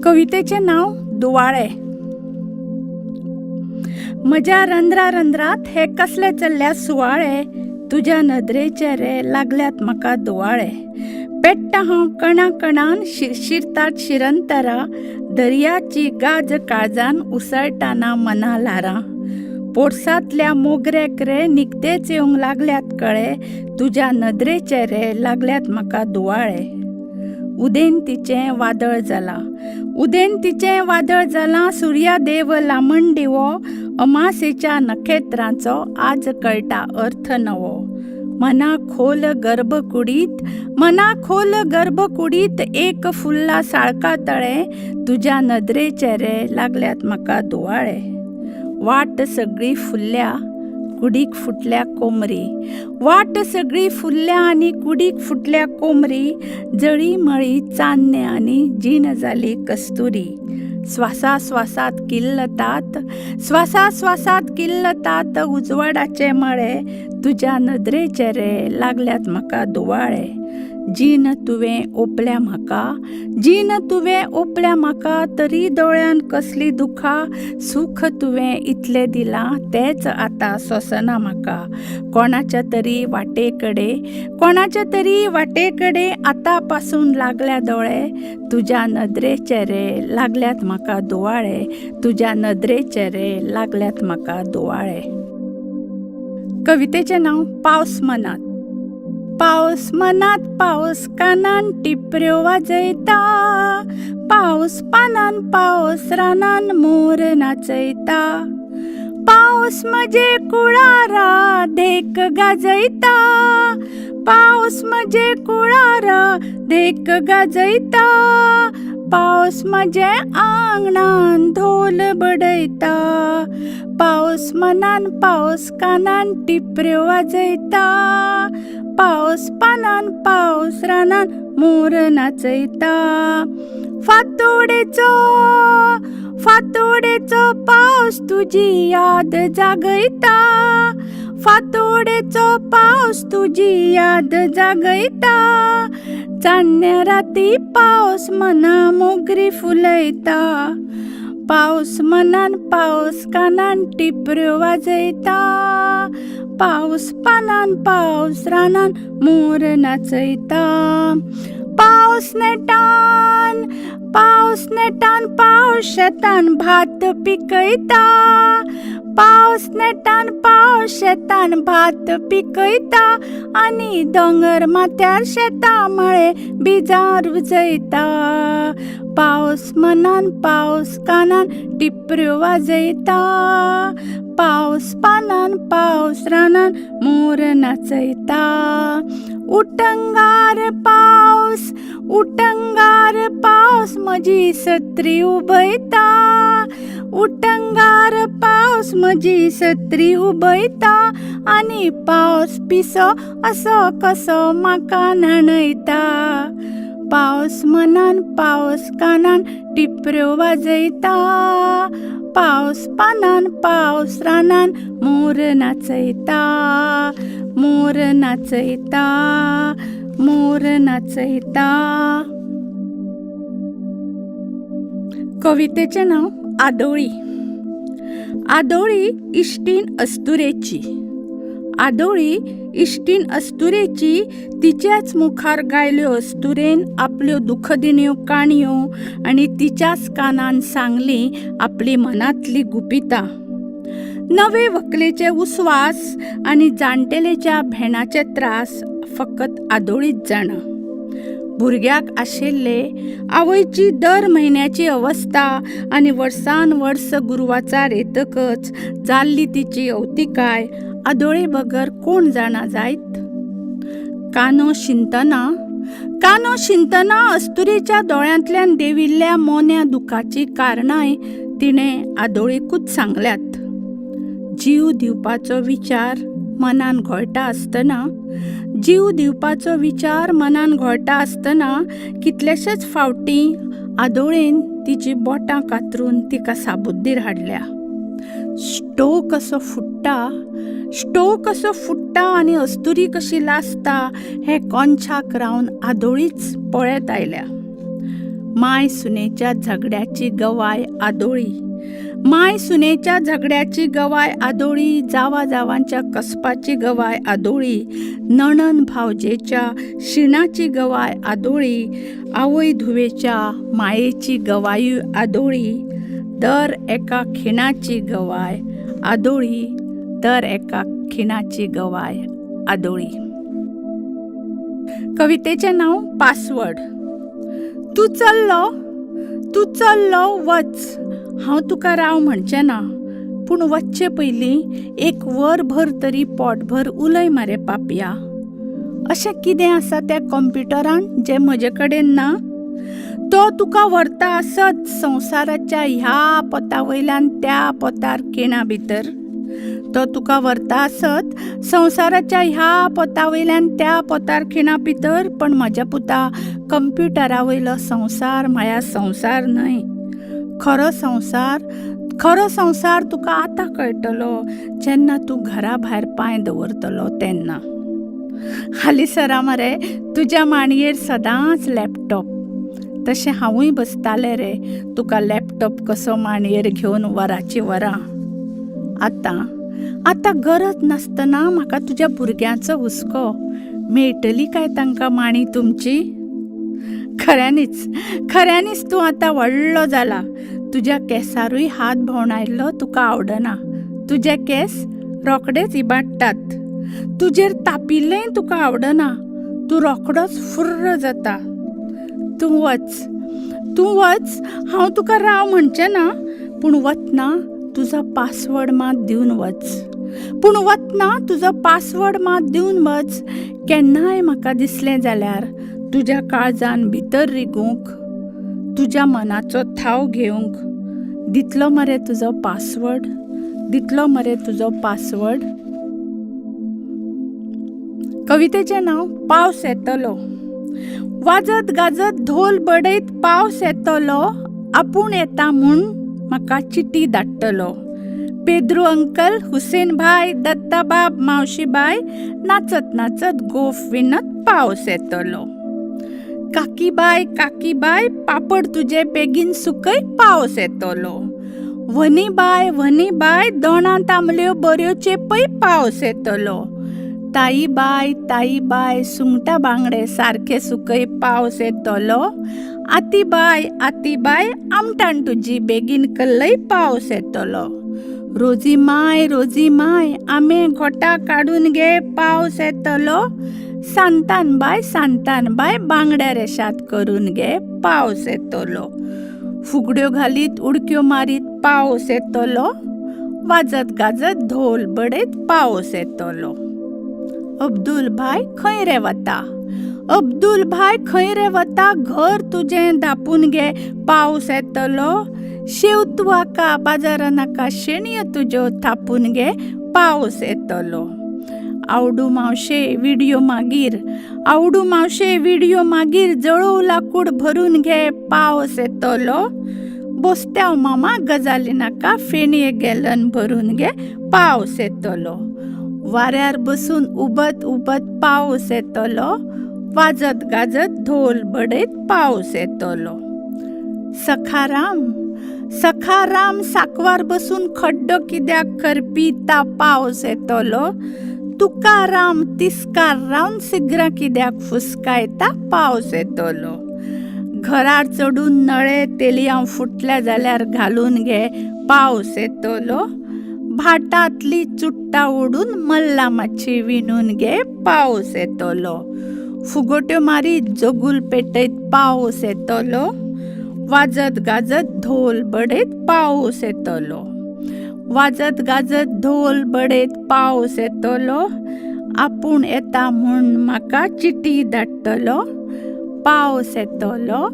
कवितेचे नाव दुवाळे. म्हज्या रंध्रा रंध्रात हे कसले चल्ल्या सुवाळे, तुझ्या नदरेचे रे लागल्यात म्हाका दुवाळे. पेट्टा हांव कणा कणान शिरशिरतात शिरंतरा, दर्याची गाज काळजान उसळटाना मना लारां. पोरसांतल्या मोगरेक रे निकतेच येवंक लागल्यात कळे, तुझ्या नदरेचे रे लागल्यात म्हाका दुवाळे. उदेंतीचें वादळ जालां, उदेंतीचें वादळ जालां, सुर्या देव लामण दिवो, अमासेच्या नखेत्रांचो आज कळटा अर्थ नवो. मना खोल गर्भकुडीत, मना खोल गर्भकुडीत एक फुल्ला साळका तळे, तुझ्या नदरेचे रे लागल्यात म्हाका दुवाळे. वाट सगळी फुल्ल्या कुडीक फुटल्या कोमरी, वाट सगळी फुल्ल्या आनी कुडीक फुटल्या कोमरी, जळी मळी चान्ने आनी जीण जाली कस्तुरी. स्वासा स्वासात किल्लतात, स्वासा स्वासात किल्लतात उजवाडाचे मळे, तुझ्या नदरेचे रे लागल्यात म्हाका दुवाळे. जीण तुवें ओपल्या म्हाका, जीण तुवें ओपल्या म्हाका, तरी दोळ्यान कसली दुखा, सूख तुवें इतलें दिलां तेंच आतां सोसना म्हाका. कोणाच्या तरी वाटेकडे, कोणाच्या तरी वाटेकडे आतां पासून लागल्या दोळे, तुझ्या नदरेचे रे लागल्यात म्हाका दुवाळे, तुझ्या नदरेचे रे लागल्यात म्हाका दुवाळे. कवितेचें नाव पावस मनात. पावस मनात पावस कानान टिपऱ्यो वाजयता, पावस पानान पावस रानान मोर नाचयता. पावस म्हजे कुळारा देख गाजयता, पावस म्हजे कुळारा देख गाजयता. पावस म्हजे आंगणान ढोल बडयता, पावस मनान पावस कानान टिपऱ्यो वाजयता. पावस पानान पावस रानान मोर नाचयता. फातोडेचो फातोडेचो पावस तुजी याद जागयता, फातोडेचो पावस तुजी याद जागयता. चान्न्या राती पावस मना मोगरी फुलयता, पावस मनान पावस कानान टिपऱ्यो वाजयता. पावस पानान पावस रानान मोर नाचयता. पावस नेटान पावस नेटान पावस शेतान भात पिकयता, पावस नेटान पावस शेतान भात पिकयता. आनी दोंगर माथ्यार शेतां मळे बिजां रुजयता. पावस मनान पावस कानान टिपऱ्यो वाजयता. पावस पानान पावस रानान मोर नाचयता. उटंगार पावस उटंगार पावस म्हजी सत्री उबयता, उटंगार पावस म्हजी सत्री उबयता. आनी पावस पिसो असो कसो म्हाका न्हाणयता. पावस मनान पावस कानान टिपऱ्यो वाजयता. पावस पानान पावस रानान मोर नाचयता. मोर नाचयता, मोर नाचयता. कवितेचें नाव आदोळी. आदोळी इश्टीण अस्तुरेची, आदोळी इश्टीण अस्तुरेची, तिच्याच मुखार गायल्यो अस्तुरेन आपल्यो दुखदिण्यो काणयो आनी तिच्याच कानान सांगली आपली मनांतली गुपितां. नवे व्हंकलेचे उस्वास आनी जाणटेलेच्या भेणाचे त्रास फकत आदोळीच जाणा. भुरग्याक आशिल्ले आवयची दर म्हयन्याची अवस्था आनी वर्सान वर्स गुरवाचार येतकच जाल्ली तिची अवतिकाय आदोळे बगर कोण जाणा जायत. कानो शिंतना अस्तुरेच्या दोळ्यांतल्यान देविल्ल्या मोन्या दुखाची कारणांय तिणें आदोळेकूच सांगल्यात. जीव दिवपाचो विचार मनान घोळटा आसतना, जीव दिवपाचो विचार मनान घोळटा आसतना कितलेशेच फावटी आदोळेन तिची बोटां कातरून तिका साबुद्दीर हाडल्या. स्टोव कसो फुट्टा आनी अस्तुरी कशी लासता हें कोंछाक रावन आदोळीच पळयत आयल्या. माय सुनेच्या झगड्याची गवाय आदोळी, माय सुनेच्या झगड्याची गवाय आदोळी, जावा जावांच्या कसपाची गवाय आदोळी, नणन भावजेच्या शिणाची गवाय आदोळी, आवय धुवेच्या मायेची गवायू आदोळी, दर एका खिणाची गवाय आदोळी, दर एका खिणाची गवाय आदोळी. कवितेचे नाव पासवर्ड. तू चल्लो वच, हांव तुका राव म्हणचें ना, पूण वच्चे पयलीं एक वरभर तरी पोटभर उलय मारे पापया. अशें कितें आसा त्या कंप्युटरान जें म्हजे कडेन ना? तो तुका व्हरता आसत संवसाराच्या ह्या पोतावयल्यान त्या पोतार खिणा भितर. तो तुका व्हरता आसत संवसाराच्या ह्या पोतावयल्यान त्या पोतार खिणा भितर. पण म्हज्या पुता, कंप्युटरा वयलो संवसार म्हळ्यार संवसार न्हय. खरो संवसार तुका आतां कळटलो जेन्ना तूं घरा भायर पांय दवरतलो तेन्ना. हालींसरा मरे तुज्या मांडयेर सदांच लॅपटॉप. तशें हांवूय बसतालें रे तुका लॅपटॉप कसो मांडयेर घेवन वरांची वरां. आतां गरज नासतना म्हाका तुज्या भुरग्यांचो हुस्को. मेळटली काय तांकां मांडी तुमची? खऱ्यांनीच तूं आतां व्हडलो जाला. तुज्या केंसारूय हात भोंवडायल्लो तुका आवडना. तुजे केंस रोखडेच इबाडटात. तुजेर तापिल्लेंय तुका आवडना. तूं रोखडोच फुर्र जाता. तूं वच, हांव तुका राव म्हणचें ना, पूण वतना तुजो पासवर्ड मात दिवन वच. केन्नाय म्हाका दिसलें जाल्यार तुज्या काळजान भितर रिगूंक, तुज्या मनाचो थाव घेवंक. दितलो मरे तुजो पासवर्ड. कवितेचें नाव पावस येतलो. वाजत गाजत ढोल बडयत पावस येतलो, आपूण येता म्हूण म्हाका चिटी धाडटलो. पेद्रू अंकल, हुसेन भाई, दत्ता बाब, मावशी बाय, नाचत नाचत गोफ विणत पावस येतलो. काकी बाय, पापड तुजे बेगीन सुकय पावस येतलो. व्हनी बाय, दोणां तांबल्यो बऱ्यो चेपय पावस येतलो. ताई बाय, सुंगटां बांगडे सारखे सुकय पावस येतलो. आती बाय, आमटाण तुजी बेगीन कल्लय पावस येतलो. रोजी माय, आमे घोटां काडून घे पावस येतलो. सांतान बाय, बांगड्या रेशाद करून घे पावस येतलो. फुगड्यो घालीत उडक्यो मारीत पावस येतलो. वाजत गाजत ढोल बडयत पावस येतलो. अब्दुल भाई खंय रे वता, घर तुजें धापून घे पावस येतलो. शेव तूं आका बाजारा नाका, शेणयो तुज्यो थापून घे पावस येतलो. आवडू मावशे व्हिडिओ मागीर, जळोव लाकूड भरून घे पावस येतलो. बोस्त्याव मामा गजाली नाका, फेणये गॅलन भरून घे पावस येतलो. वाऱ्यार बसून उबत पावस येतलो. वाजत गाजत ढोल बडयत पावस येतलो. सखाराम साकवार बसून खड्डो कित्याक करपी ता पावस येतलो. तुकाराम तिस्कार रावन सिगरां कित्याक फुसकायता पावस येतलो. घरार चडून नळे तेलयां फुटल्या जाल्यार घालून घे पावस येतलो. भाटांतली चुट्टां ओडून मल्ला मातशी विणून घे पावस येतलो. फुगोट्यो मारीत जगूल पेटयत पावस येतलो. वाजत गाजत ढोल बडयत पावस येतलो. आपूण येता म्हूण म्हाका चिटी धाडटलो. पावस येतलो.